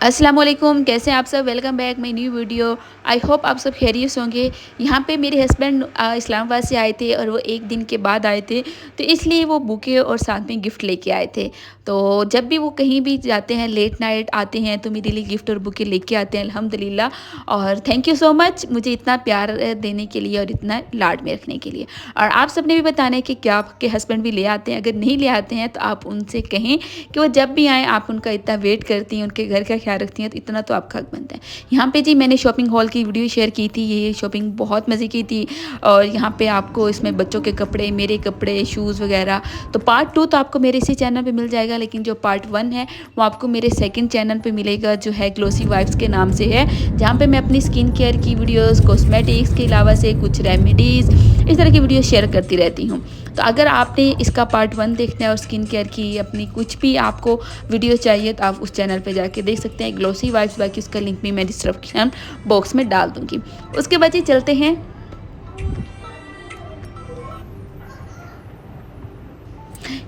अस्सलाम वालेकुम, कैसे हैं आप सब। Welcome back my new video. I hope आप सब खैरियत से होंगे। यहाँ पे मेरे हस्बैंड इस्लामाबाद से आए थे और वो एक दिन के बाद आए थे, तो इसलिए वो बुके और साथ में गिफ्ट लेके आए थे। तो जब भी वो कहीं भी जाते हैं, लेट नाइट आते हैं, तो मेरे लिए गिफ्ट और बुके लेके आते हैं अल्हम्दुलिल्लाह। और थैंक यू सो मच मुझे इतना प्यार देने के लिए और इतना लाड में रखने के लिए। और आप सब ने भी बताना है कि क्या आपके हस्बैंड भी ले आते हैं। अगर नहीं ले आते हैं तो आप उनसे कहें कि वो जब भी आएँ, आप उनका इतना वेट करती हैं, उनके घर का ख्याल रखती हैं, तो इतना तो आपका हक बनता है। यहाँ पे जी मैंने शॉपिंग हॉल की वीडियो शेयर की थी। ये शॉपिंग बहुत मज़े की थी। और यहाँ पे आपको इसमें बच्चों के कपड़े, मेरे कपड़े, शूज़ वगैरह। तो पार्ट 2 तो आपको मेरे इसी चैनल पे मिल जाएगा, लेकिन जो पार्ट 1 है वो आपको मेरे सेकंड चैनल पे मिलेगा, जो है ग्लोसी वाइब्स के नाम से है, जहाँ पे मैं अपनी स्किन केयर की वीडियोस, कॉस्मेटिक्स के अलावा से कुछ रेमेडीज़, इस तरह की वीडियो शेयर करती रहती हूँ। तो अगर आपने इसका पार्ट 1 देखना है और स्किन केयर की अपनी कुछ भी आपको वीडियो चाहिए, तो आप उस चैनल पे जाके देख सकते हैं, ग्लोसी वाइब्स। बाकी उसका लिंक भी मैं डिस्क्रिप्शन बॉक्स में डाल दूँगी। उसके बाद ही चलते हैं।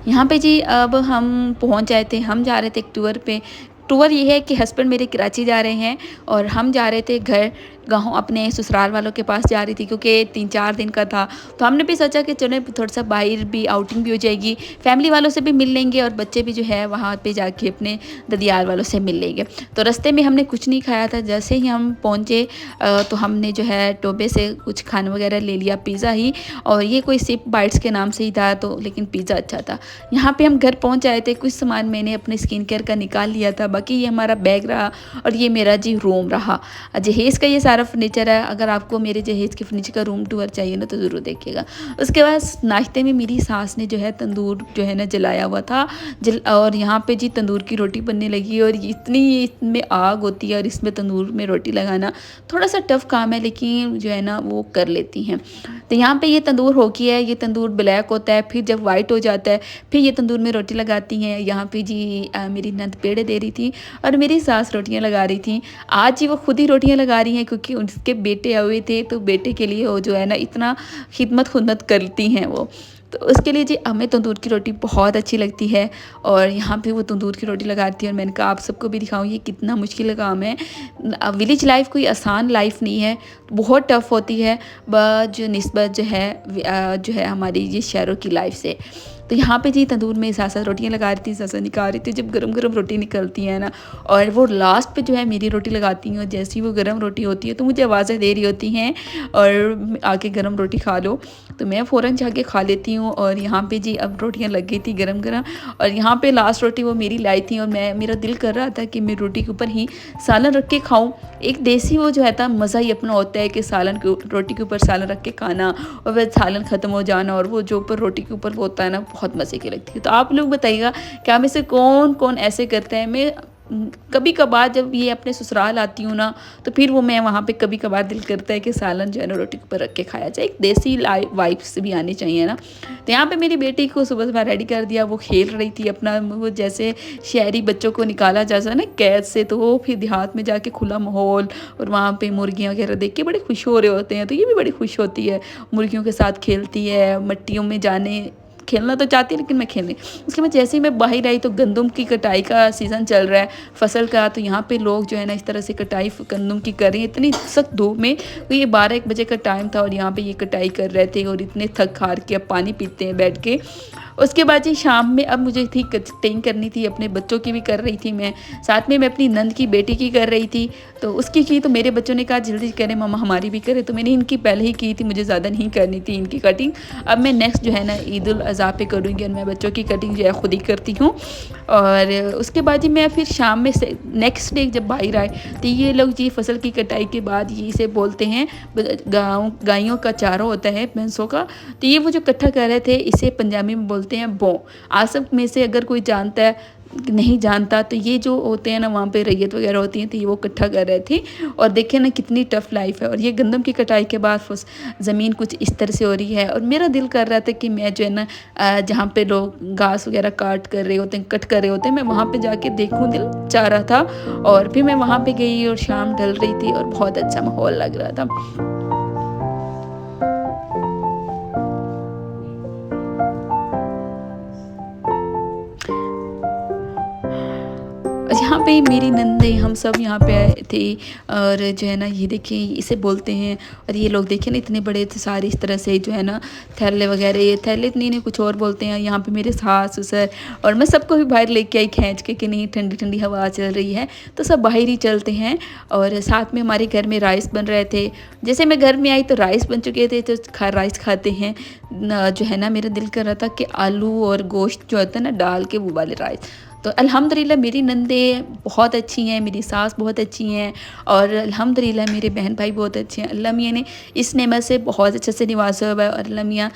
यहाँ पे जी अब हम पहुँच आए थे। हम जा रहे थे एक टूर पे। टूर ये है कि हस्बैंड मेरे कराची जा रहे हैं और हम जा रहे थे घर गाँव, अपने ससुराल वालों के पास जा रही थी, क्योंकि 3-4 दिन का था। तो हमने भी सोचा कि चलें थोड़ा-सा बाहर भी आउटिंग भी हो जाएगी, फैमिली वालों से भी मिल लेंगे और बच्चे भी जो है वहाँ पे जाके अपने ददियाल वालों से मिल लेंगे। तो रास्ते में हमने कुछ नहीं खाया था। जैसे ही हम पहुँचे तो हमने जो है टोबे से कुछ खाना वगैरह ले लिया, पिज़्ज़ा ही। और ये कोई सिप बाइट्स के नाम से ही था, तो लेकिन पिज़्ज़ा अच्छा था। यहाँ पे हम घर पहुँच आए थे। कुछ सामान मैंने अपने स्किन केयर का निकाल लिया था, बाकी ये हमारा बैग रहा और ये मेरा जी रूम रहा। जहेज़ का ये सारा फर्नीचर है। अगर आपको मेरे जहेज़ के फर्नीचर का रूम टूर चाहिए ना, तो ज़रूर देखिएगा। उसके बाद नाश्ते में मेरी सास ने जो है तंदूर जो है ना जलाया हुआ था, और यहाँ पे जी तंदूर की रोटी बनने लगी। और इतनी इसमें आग होती है और इसमें तंदूर में रोटी लगाना थोड़ा सा टफ़ काम है, लेकिन जो है ना वो कर लेती हैं। तो यहाँ पे ये तंदूर हो गया है। ये तंदूर ब्लैक होता है, फिर जब वाइट हो जाता है, फिर ये तंदूर में रोटी लगाती हैं। यहाँ पे जी मेरी नंद पेड़े दे रही थी और मेरी सास रोटियाँ लगा रही थी। आज जी वो खुद ही रोटियाँ लगा रही हैं, क्योंकि उनके बेटे आए हुए थे, तो बेटे के लिए वो जो है ना इतना खिदमत खुदमत करती हैं वो। तो उसके लिए जी हमें तंदूर की रोटी बहुत अच्छी लगती है। और यहाँ पे वो तंदूर की रोटी लगाती है और मैंने कहा आप सबको भी दिखाऊँ ये कितना मुश्किल काम है। विलेज लाइफ कोई आसान लाइफ नहीं है, बहुत टफ़ होती है जो निस्बत जो है हमारी ये शहरों की लाइफ से। तो यहाँ पे जी तंदूर में साथ-साथ रोटियाँ लगा रही थी, साथ-साथ निकाल रही थी। जब गरम-गरम रोटी निकलती है ना, और वो लास्ट पे जो है मेरी रोटी लगाती हैं, और जैसे ही वो गरम रोटी होती है तो मुझे आवाज़ें दे रही होती हैं और आके गरम रोटी खा लो। तो मैं फ़ौरन जाके खा लेती हूँ। और यहाँ पे जी अब रोटियाँ लग गई थी गरम-गरम, और यहाँ पे लास्ट रोटी वो मेरी लाई थी, और मेरा दिल कर रहा था कि मैं रोटी के ऊपर ही सालन रख के खाऊँ। एक देसी वो जो है था मज़ा ही अपना होता है कि रोटी के ऊपर सालन रख के खाना, और वह सालन ख़त्म हो जाना, और वो जो ऊपर रोटी के ऊपर वो होता है ना, बहुत मज़े की लगती है। तो आप लोग बताइएगा क्या में से कौन-कौन ऐसे करता है। मैं कभी-कभार जब ये अपने ससुराल आती हूँ ना, तो फिर वो मैं वहाँ पे कभी-कभार दिल करता है कि सालन जो है ना रोटी के ऊपर रख के खाया जाए। एक देसी वाइब्स भी आनी चाहिए ना। तो यहाँ पे मेरी बेटी को सुबह-सुबह रेडी कर दिया। वो खेल रही थी अपना, वो जैसे शहरी बच्चों को निकाला जाता है ना कैद से, तो वो फिर देहात में जाके खुला माहौल और वहाँ पे मुर्गियाँ वगैरह देख के बड़े खुश हो रहे होते हैं। तो ये भी बड़ी खुश होती है, मुर्गियों के साथ खेलती है, मिट्टियों में जाने खेलना तो चाहती है, लेकिन मैं खेलने। उसके बाद जैसे ही मैं बाहर आई तो गंदम की कटाई का सीज़न चल रहा है, फसल का। तो यहाँ पे लोग जो है ना इस तरह से कटाई गंदम की कर रहे हैं, इतनी सख्त धूप में। तो ये 12-1 बजे का टाइम था और यहाँ पे ये कटाई कर रहे थे, और इतने थक हार के अब पानी पीते हैं बैठ के। उसके बाद जी शाम में अब मुझे थी कटिंग करनी थी, अपने बच्चों की भी कर रही थी मैं, साथ में मैं अपनी नंद की बेटी की कर रही थी। तो उसकी की तो मेरे बच्चों ने कहा जल्दी करें मम्मा, हमारी भी करें। तो मैंने इनकी पहले ही की थी, मुझे ज़्यादा नहीं करनी थी इनकी कटिंग। अब मैं नेक्स्ट जो है ना ईद उल अज़हा पे करूँगी, और मैं बच्चों की कटिंग जो है खुद ही करती हूँ। और उसके बाद जी मैं फिर शाम में से नेक्स्ट डे जब बाहर आए, तो ये लोग जी फसल की कटाई के बाद ये इसे बोलते हैं गायों का चारा होता है, भैंसों का। तो ये वो जो इकट्ठा कर रहे थे, इसे पंजाबी में बोलते हैं बो। आप सब में से अगर कोई जानता है, नहीं जानता, तो ये जो होते हैं ना वहाँ पे रैयत वगैरह होती हैं, तो ये वो इकट्ठा कर रहे थे। और देखिए ना कितनी टफ़ लाइफ है। और ये गंदम की कटाई के बाद ज़मीन कुछ इस तरह से हो रही है, और मेरा दिल कर रहा था कि मैं जो है ना जहाँ पे लोग घास वगैरह काट कर रहे होते हैं, कट कर रहे होते हैं, मैं वहाँ पे जाके देखूँ, दिल चाह रहा था। और फिर मैं वहाँ पे गई और शाम ढल रही थी और बहुत अच्छा माहौल लग रहा था। यहाँ पे मेरी नंदे हम सब यहाँ पे आए थे और जो है ना ये देखिए इसे बोलते हैं। और ये लोग देखे ना इतने बड़े थे सारे इस तरह से जो है ना थैले वगैरह, ये थैले इतनी नहीं कुछ और बोलते हैं। यहाँ पे मेरे सास ससुर और मैं सबको भी बाहर लेके आई खींच के कि नहीं ठंडी ठंडी हवा चल रही है तो सब बाहर ही चलते हैं। और साथ में हमारे घर में राइस बन रहे थे। जैसे मैं घर में आई तो राइस बन चुके थे तो राइस खाते हैं जो है ना मेरा दिल कर रहा था कि आलू और गोश्त जो होता है ना डाल के वो वाले राइस। तो अल्हम्दुलिल्लाह मेरी नंदे बहुत अच्छी हैं, मेरी सास बहुत अच्छी हैं और अल्हम्दुलिल्लाह मेरे बहन भाई बहुत अच्छे हैं। अल्लाह मियाँ ने इस नेमत से बहुत अच्छे से नवाजा हुआ है और अल्लाह मियाँ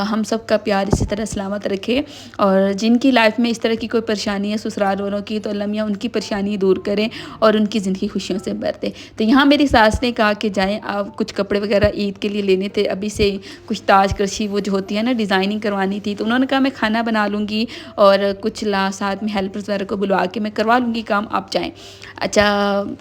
हम सब का प्यार इसी तरह सलामत रखे। और जिनकी लाइफ में इस तरह की कोई परेशानी है ससुराल वालों की तो अल्लाह मियाँ उनकी परेशानी दूर करें और उनकी ज़िंदगी खुशियों से भर दे। तो यहाँ मेरी सास ने कहा कि जाएँ आप कुछ कपड़े वगैरह ईद के लिए लेने थे, अभी से कुछ ताज कृषि वो जो होती है ना डिज़ाइनिंग करवानी थी। तो उन्होंने कहा मैं खाना बना लूँगी और कुछ साथ में हेल्पर्स वगैरह को बुलवा के मैं करवा लूँगी काम, आप जाएँ। अच्छा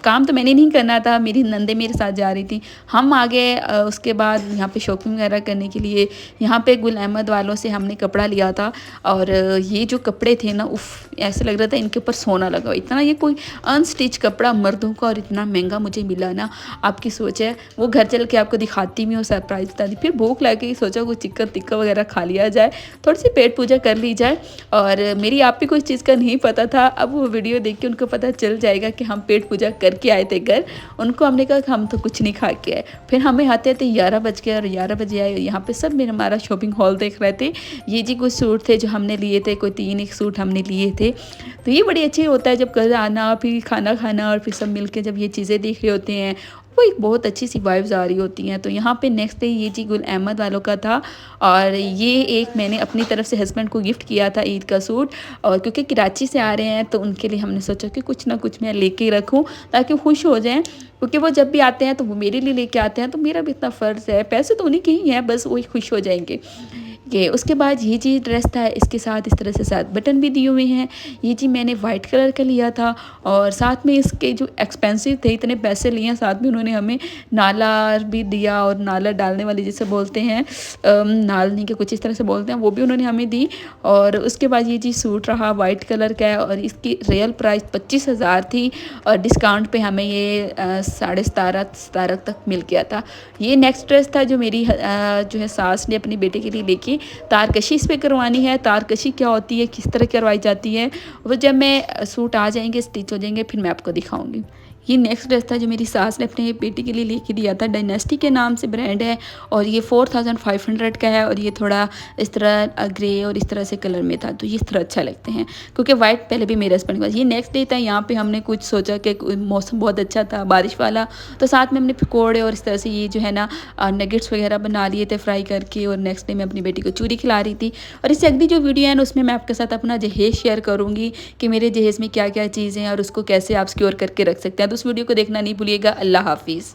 काम तो मैंने नहीं करना था, मेरी नंदे मेरे साथ जा रही थी। हम आ गए उसके बाद यहाँ पे शॉपिंग वगैरह करने के लिए। यहाँ पे गुल अहमद वालों से हमने कपड़ा लिया था और ये जो कपड़े थे ना उफ ऐसे लग रहा था इनके ऊपर सोना लगा हुआ। इतना ये कोई अनस्टिच कपड़ा मर्दों का और इतना महंगा मुझे मिला ना, आपकी सोच है। वो घर चल के आपको दिखाती भी हूँ, सरप्राइज बता दी। फिर भूख लगे सोचा कुछ चिकन टिक्का वगैरह खा लिया जाए, थोड़ी सी पेट पूजा कर ली जाए। और मेरी आप भी कुछ चीज़ का नहीं पता था, अब वो वीडियो देख के उनको पता चल जाएगा कि हम पेट पूजा करके आए थे घर। उनको हमने कहा कि हम तो कुछ नहीं खा के आए। फिर हमें आते आते 11 बज गए और 11 बजे आए। यहाँ पे सब मेरा हमारा शॉपिंग हॉल देख रहे थे। ये जी कुछ सूट थे जो हमने लिए थे, कोई 3 एक सूट हमने लिए थे। तो ये बड़ी अच्छी होता है जब घर आना फिर खाना खाना और फिर सब मिलके जब ये चीज़ें देख रहे होते हैं, वो एक बहुत अच्छी सी वाइब्स आ रही होती हैं। तो यहाँ पे नेक्स्ट डे ये जी गुल अहमद वालों का था और ये एक मैंने अपनी तरफ से हस्बैंड को गिफ्ट किया था ईद का सूट। और क्योंकि कराची से आ रहे हैं तो उनके लिए हमने सोचा कि कुछ ना कुछ मैं लेके रखूँ ताकि खुश हो जाएं, क्योंकि वो जब भी आते हैं तो वो मेरे लिए लेके आते हैं। तो मेरा भी इतना फ़र्ज़ है, पैसे तो उन्हीं के ही हैं, बस वही खुश हो जाएंगे। ये उसके बाद ये जी ड्रेस था, इसके साथ इस तरह से साथ बटन भी दिए हुए हैं। ये जी मैंने वाइट कलर का लिया था और साथ में इसके जो एक्सपेंसिव थे इतने पैसे लिए, साथ में उन्होंने हमें नाला भी दिया और नाला डालने वाली जिसे बोलते हैं नालनी के कुछ इस तरह से बोलते हैं, वो भी उन्होंने हमें दी। और उसके बाद ये जी सूट रहा वाइट कलर का है और इसकी रियल प्राइस 25,000 थी और डिस्काउंट पे हमें ये 17,500 तक मिल गया था। ये नेक्स्ट ड्रेस था जो मेरी जो है सास ने अपनी बेटे के लिए लेके तारकशी इस पे करवानी है। तारकशी क्या होती है, किस तरह करवाई जाती है, वो जब मैं सूट आ जाएंगे स्टिच हो जाएंगे फिर मैं आपको दिखाऊंगी। ये नेक्स्ट ड्रेस था जो मेरी सास ने अपने बेटी के लिए लेके दिया था। डायनेस्टी के नाम से ब्रांड है और ये 4500 का है और ये थोड़ा इस तरह ग्रे और इस तरह से कलर में था। तो ये इस तरह अच्छा लगते हैं क्योंकि वाइट पहले भी मेरे हस्बैंड के पास। ये नेक्स्ट डे था, यहाँ पे हमने कुछ सोचा कि मौसम बहुत अच्छा था बारिश वाला, तो साथ में हमने पकौड़े और इस तरह से ये जो है ना नगेट्स वगैरह बना लिए थे फ्राई करके। और नेक्स्ट डे मैं अपनी बेटी को चूरी खिला रही थी। और इससे अगली जो वीडियो है ना उसमें मैं आपके साथ अपना जहेज़ शेयर करूँगी कि मेरे जहेज़ में क्या क्या चीज़ें हैं और उसको कैसे आप सिक्योर करके रख सकते हैं। तो उस वीडियो को देखना नहीं भूलिएगा। अल्लाह हाफिज़।